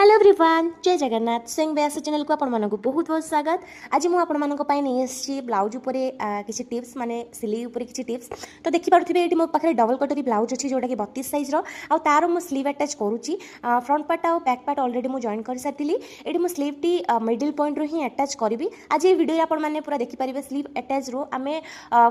Hello everyone जय जगन्नाथ सिंह व्यास channel को आपण बहुत बहुत स्वागत। आज मुझे आपण नहीं ब्लाउज किसी टिप्स माने सिलाई किसी टिप्स तो देखिपे ये मो पाखे डबल कटोरी ब्लाउज अच्छी जोटा कि 32 साइज तार मो स्लीव अटैच करुच्ची फ्रंट पार्ट आउ बैक पार्ट ऑलरेडी मुझे जॉइन कर सारी ये मो स्लीव टी मिडिल पॉइंट रू ही अटैच करी। आज ये वीडियो आपण मैंने पूरा देखिपारे स्लीव अटैच रू आम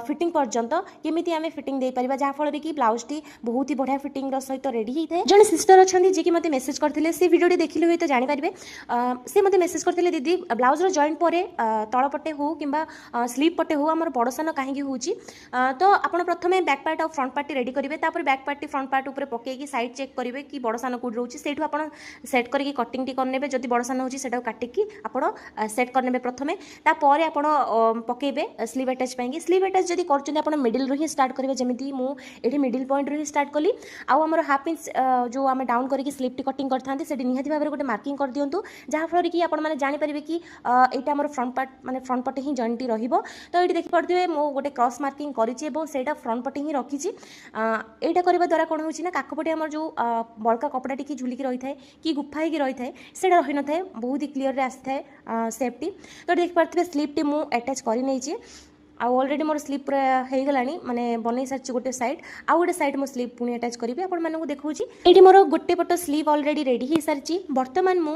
फिटिंग पर्यंत केमी आम फिटिंग दे पार जहाँफल कि ब्लाउज टी बहुत ही बढ़िया फिटिंग सहित रेडी होता है। जड़े सिस्टर अच्छा जी कि मत मेसेज करते से वीडियो देखिले हुए तो जानीपारे से मत मेसेज करते दीदी ब्लाउजर जॉइंट पर तलपटे हो कि स्लीव पटे हो आम बड़ सान कहीं हो तो आप प्रथम बैक पार्ट और फ्रंट पार्ट रेडी करेंगे बैक पार्ट फ्रंट पार्ट उपर पकईकि साइड चेक करेंगे कि बड़ सान कौट रोचे से सेट करके कटिंग टी करने जब बड़ सान हो काटिकी आप सेट करने प्रथम तापर आप पकेबे स्लीव अटैच पाएंगे स्लीव अटैच जब कर मिडिल रू ही स्टार्ट करेंगे जमी मुझे मिडिल पॉइंट रू ही स्टार्ट कली आमर हाफ इंच जो आम डाउन करके स्लीव टी कटिंग करते से निहाती भाव में गोटे मार्किंग कर दिंतु जहाँफल कि आपने जानीपारे कि यहाँ आम फ्रंट पार्ट माने फ्रंट पटे ही जॉइंट रहिबो। तो ये देखिपे मो गोटे क्रॉस मार्किंग करा फ्रंट पटे ही रखी यहाँ करने द्वारा कौन हो काखपटे आम जो बड़का कपड़ा टी झुलिकी रही है कि गुफा ही रही है से रही न था बहुत ही क्लीयर आसी था सेफ्टी। तो देखिपे स्लीव टी मुझे अटैच कर ऑलरेडी मोर स्लीव पूरा हो गला माने बनई सारी गोटे साइड आउ गोटे साइड मो स्लीव पुणी अटैच करी आपण मानक देखा ये मोर गोटे पट स्लीव ऑलरेडी रेडी हो सारी बर्तमान मु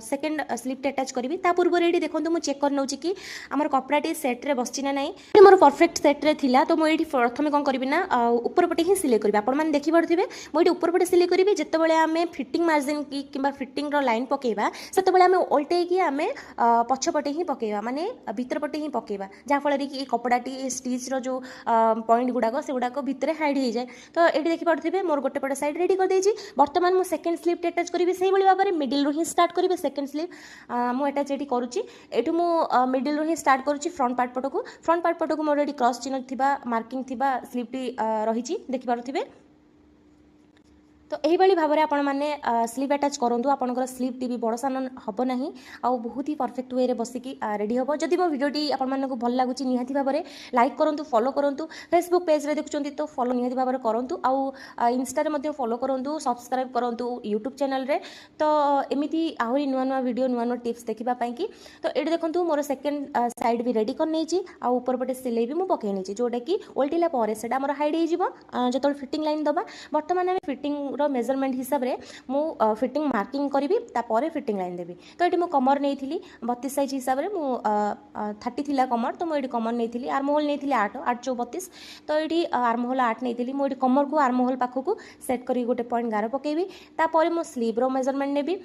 सेकेंड स्लीव टी अटैच करी पूर्व ये देखो मुझे चेक कर नौ कि आमर कपड़ाटी सेट्रे बसी ना ना मोर परफेक्ट सेट्रे थिला तो मुझे प्रथम कौन करी ना ऊपर पटे ही सिलाई करी आपण देखिपे मुझे ऊपर पटे सिलाई करी जिते आम फिटिंग मार्जिन कि फिटिंग लाइन पकेबा से आम ओल्टे आम पछपटे ही पकेबा माने भीतर पटे ही पकेबा जहाँफल कि कपड़ाटी स्टिच रो जो पॉइंट गुड़ाक से गुड़ाक भितर हाइड हो जाए। तो ये देखिपे मोर गोटे पटे साइड रेडी कर देछि बर्तमान मु सेकेंड स्लीव टी अटैच करी से भाव में मिडिल रू ही स्टार्ट करी सेकेंड स्लीव मु अटैच ये करुच्ची एठू मु मिडिल रू ही स्टार्ट करुच्ची फ्रंट पार्ट पटको मोर ये क्रॉस चिन्ह थिबा मार्किंग थिबा स्लीव टी रही देखिपे। तो यही भाव में आपण मैंने स्लीव अटैच करूँ आपंकर स्लीव टी भी बड़ सान हम ना आउ बहुत ही परफेक्ट वे बसिकी रेडी हम जदि मो वीडियोटी आपको भल लगुच निहाती भाव में लाइक करूँ फॉलो करूँ फेसबुक पेज रे देखुं तो फॉलो निहाती भाव में करूँ आउ इंस्टा फॉलो करूँ सब्सक्राइब करूँ यूट्यूब चैनल रे। तो एमती आहरी नुआ नुआ वीडियो नुआ नुआ टिप्स देखापी कि तो ये देखो मोर सेकेंड साइड भी रेडी कर ऊपर पटे सिलाई भी मुझे पकई जोटा कि ओल्टिला से हाइड हो जो फिटिंग लाइन दबा बर्तमान आम फिटिंग मेजरमेंट हिसाब से मु फिटिंग मार्किंग करी तापर फिटिंग लाइन देवी। तो ये कमर नहीं थी 32 साइज हिसाब से मु 30 थिला कमर तो मुझे कमर नहीं थी आर्महोल नहीं 8 जो 32 तो ये आर्महोल 8 नहीं मुझे कमर को आर्महोल पाखक सेट कर गोटे पॉइंट गार पकेबी तापर मो स्लीव रो मेजरमेंट नेबी